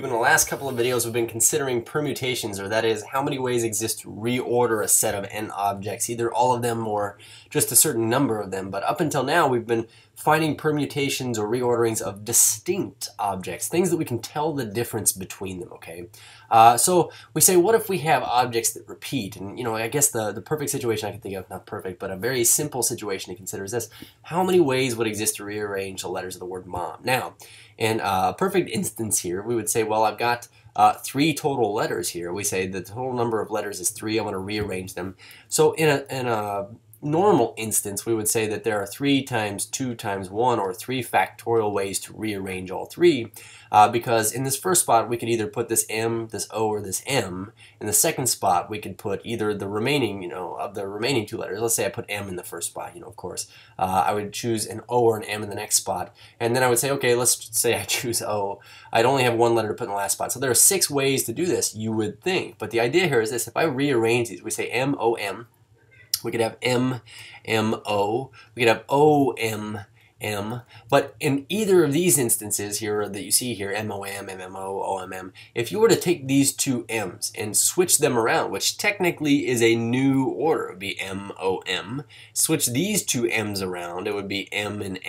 In the last couple of videos, we've been considering permutations, or that is, how many ways exist to reorder a set of n objects, either all of them or just a certain number of them. But up until now, we've been finding permutations or reorderings of distinct objects, things that we can tell the difference between them, okay? So we say, what if we have objects that repeat? And, I guess the perfect situation I can think of, not perfect, but a very simple situation to consider is this. How many ways would exist to rearrange the letters of the word mom? Now, in a perfect instance here, we would say, well, I've got 3 total letters here. We say the total number of letters is 3. I want to rearrange them. So in a normal instance, we would say that there are 3 times 2 times 1, or 3 factorial ways to rearrange all 3, because in this first spot we could either put this m, this o, or this m. In the second spot we could put either the remaining, of the remaining 2 letters. Let's say I put m in the first spot, of course. I would choose an o or an m in the next spot, and then I would say, okay, let's say I choose o. I'd only have 1 letter to put in the last spot. So there are 6 ways to do this, you would think. But the idea here is this: if I rearrange these, we say m, o, m. We could have M, M, O. We could have O, M, M. But in either of these instances here that you see here, M, O, M, M, M, O, O, M, M, if you were to take these 2 M's and switch them around, which technically is a new order, it would be M, O, M. Switch these 2 M's around, it would be M and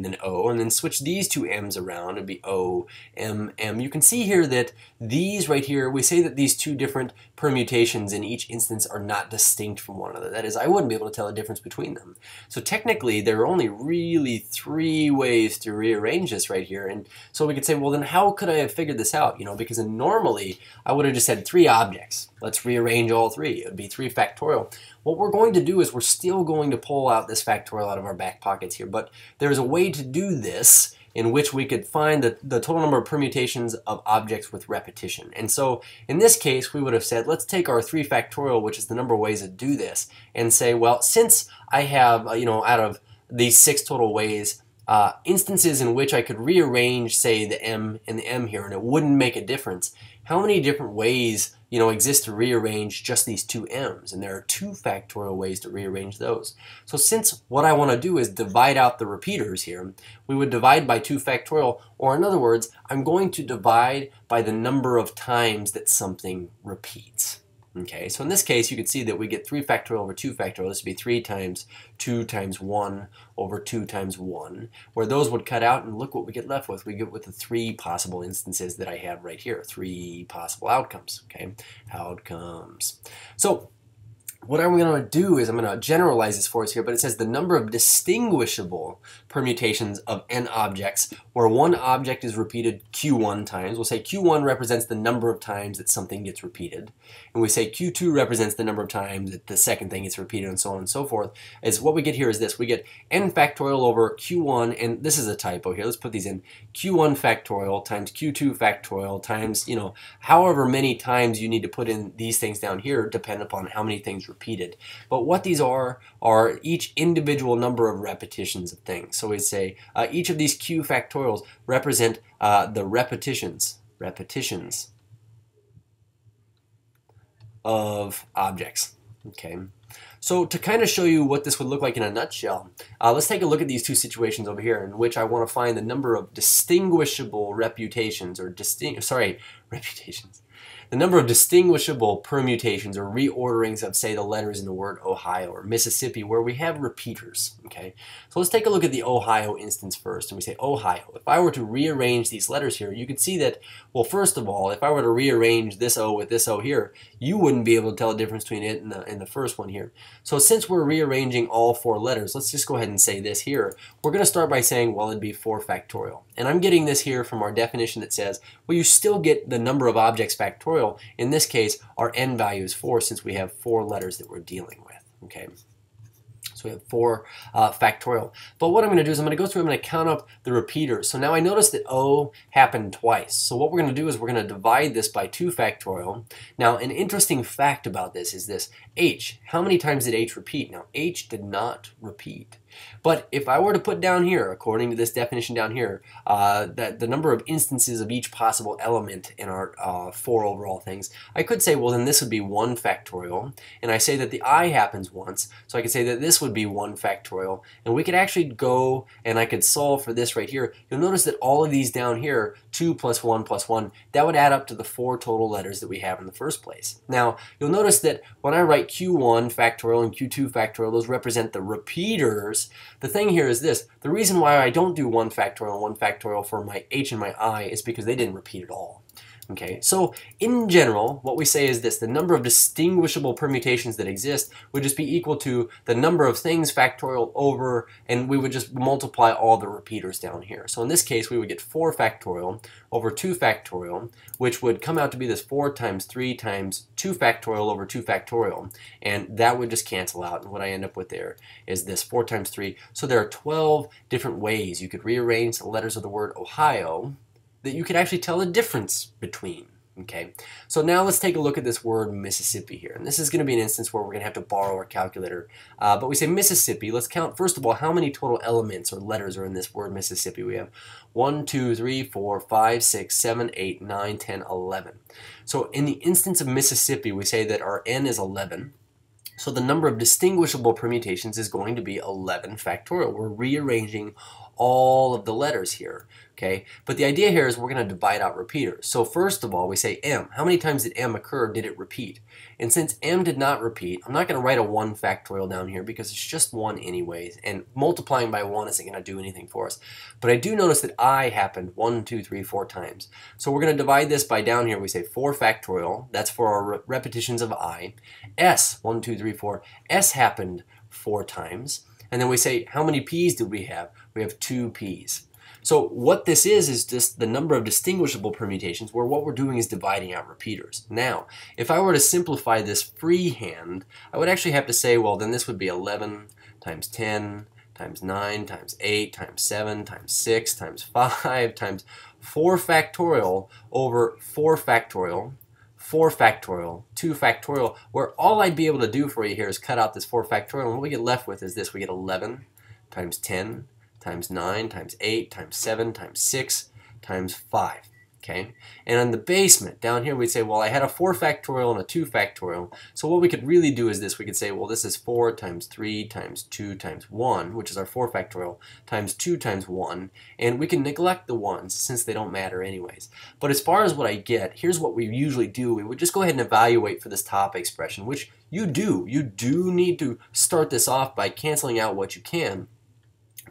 then O. And then switch these 2 M's around, it would be O, M, M. You can see here that these right here, we say that these 2 different permutations in each instance are not distinct from one another. That is, I wouldn't be able to tell the difference between them. So technically, there are only really 3 ways to rearrange this right here. And so we could say, well, then how could I have figured this out? Because normally I would have just had 3 objects. Let's rearrange all 3. It would be 3 factorial. What we're going to do is we're still going to pull out this factorial out of our back pockets here. But there's a way to do this in which we could find the total number of permutations of objects with repetition. And so in this case, we would have said, let's take our 3 factorial, which is the number of ways to do this, and say, well, since I have, out of these 6 total ways, instances in which I could rearrange, say, the M and the M here, and it wouldn't make a difference, how many different ways exist to rearrange just these 2 M's? And there are 2 factorial ways to rearrange those. So since what I want to do is divide out the repeaters here, we would divide by 2 factorial, or in other words, I'm going to divide by the number of times that something repeats. Okay, so in this case, you can see that we get 3 factorial over 2 factorial. This would be 3 times 2 times 1 over 2 times 1, where those would cut out, and look what we get left with. We get with the 3 possible instances that I have right here, 3 possible outcomes, okay, outcomes. So what I'm going to do is I'm going to generalize this for us here, but it says the number of distinguishable permutations of n objects where one object is repeated q1 times. We'll say q1 represents the number of times that something gets repeated, and we say q2 represents the number of times that the second thing gets repeated, and so on and so forth. Is what we get here is this: we get n factorial over q1, and this is a typo here, let's put these in, q1 factorial times q2 factorial times, however many times you need to put in these things down here depend upon how many things repeated. But what these are each individual number of repetitions of things. So we say each of these q factorials represent the repetitions of objects. Okay. So to kind of show you what this would look like in a nutshell, let's take a look at these 2 situations over here in which I want to find the number of distinguishable reputations, or reputations. The number of distinguishable permutations or reorderings of, say, the letters in the word Ohio or Mississippi, where we have repeaters. Okay, so let's take a look at the Ohio instance first, and we say Ohio. If I were to rearrange these letters here, you could see that, well, first of all, if I were to rearrange this O with this O here, you wouldn't be able to tell the difference between it and the first one here. So since we're rearranging all 4 letters, let's just go ahead and say this here. We're going to start by saying, well, it'd be 4 factorial. And I'm getting this here from our definition that says, well, you still get the number of objects factorial. In this case, our n value is 4, since we have 4 letters that we're dealing with. Okay, so we have 4 factorial. But what I'm going to do is I'm going to go through, I'm going to count up the repeaters. So now I notice that O happened twice. So what we're going to do is we're going to divide this by 2 factorial. Now, an interesting fact about this is this: H. How many times did H repeat? Now, H did not repeat. But if I were to put down here, according to this definition down here, that the number of instances of each possible element in our 4 overall things, I could say, well, then this would be 1 factorial, and I say that the I happens once, so I could say that this would be 1 factorial, and we could actually go and I could solve for this right here. You'll notice that all of these down here, 2 plus 1 plus 1, that would add up to the 4 total letters that we have in the first place. Now, you'll notice that when I write Q1 factorial and Q2 factorial, those represent the repeaters. The thing here is this: the reason why I don't do 1 factorial and 1 factorial for my H and my I is because they didn't repeat at all. Okay, so in general, what we say is this: the number of distinguishable permutations that exist would just be equal to the number of things factorial over, and we would just multiply all the repeaters down here. So in this case, we would get 4 factorial over 2 factorial, which would come out to be this 4 times 3 times 2 factorial over 2 factorial, and that would just cancel out, and what I end up with there is this 4 times 3. So there are 12 different ways you could rearrange the letters of the word Ohio that you could actually tell the difference between. Okay, so now let's take a look at this word Mississippi here, and this is going to be an instance where we're going to have to borrow our calculator. But we say Mississippi. Let's count first of all how many total elements or letters are in this word Mississippi. We have 1, 2, 3, 4, 5, 6, 7, 8, 9, 10, 11. So in the instance of Mississippi, we say that our n is 11. So the number of distinguishable permutations is going to be 11 factorial. We're rearranging all of the letters here, okay? But the idea here is we're going to divide out repeaters. So first of all, we say m. How many times did m occur? Did it repeat? And since m did not repeat, I'm not going to write a 1 factorial down here because it's just 1 anyways, and multiplying by 1 isn't going to do anything for us. But I do notice that I happened 1, 2, 3, 4 times. So we're going to divide this by down here. We say 4 factorial. That's for our repetitions of I. S, 1, 2, 3, 4. S happened 4 times. And then we say, how many p's did we have? We have 2 p's. So what this is just the number of distinguishable permutations, where what we're doing is dividing out repeaters. Now, if I were to simplify this freehand, I would actually have to say, well, then this would be 11 times 10 times 9 times 8 times 7 times 6 times 5 times 4 factorial over 4 factorial, 4 factorial, 2 factorial, where all I'd be able to do for you here is cut out this 4 factorial, and what we get left with is this. We get 11 times 10 times 9 times 8 times 7 times 6 times 5. Okay? And on the basement, down here we'd say, well, I had a 4 factorial and a 2 factorial. So what we could really do is this. We could say, well, this is 4 times 3 times 2 times 1, which is our 4 factorial, times 2 times 1. And we can neglect the 1s since they don't matter anyways. But as far as what I get, here's what we usually do. We would just go ahead and evaluate for this top expression, which you do. You do need to start this off by canceling out what you can.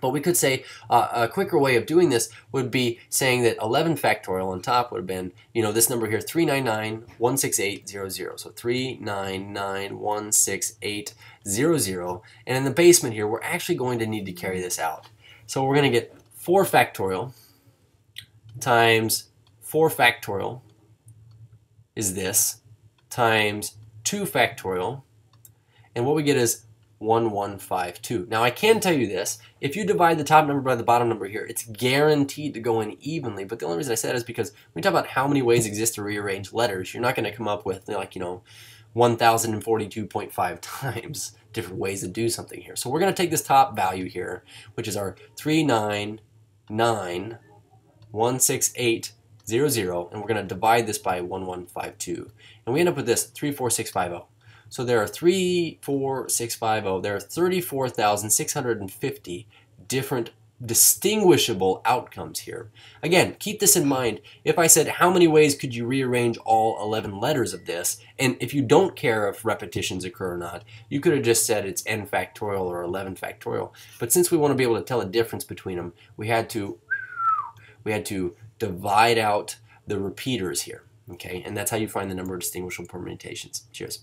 But we could say a quicker way of doing this would be saying that 11 factorial on top would have been, this number here, 399,168,00. So 399,168,00. And in the basement here, we're actually going to need to carry this out. So we're going to get 4 factorial times 4 factorial is this, times 2 factorial. And what we get is 1152. Now I can tell you this, if you divide the top number by the bottom number here, it's guaranteed to go in evenly, but the only reason I said is because when we talk about how many ways exist to rearrange letters, you're not going to come up with 1042.5 times different ways to do something here. So we're going to take this top value here, which is our 399,168,00, and we're going to divide this by 1152, and we end up with this 34650. So there are 34650. There are 34,650 different distinguishable outcomes here. Again, keep this in mind. If I said how many ways could you rearrange all 11 letters of this, and if you don't care if repetitions occur or not, you could have just said it's n factorial or 11 factorial. But since we want to be able to tell a difference between them, we had to divide out the repeaters here. Okay, and that's how you find the number of distinguishable permutations. Cheers.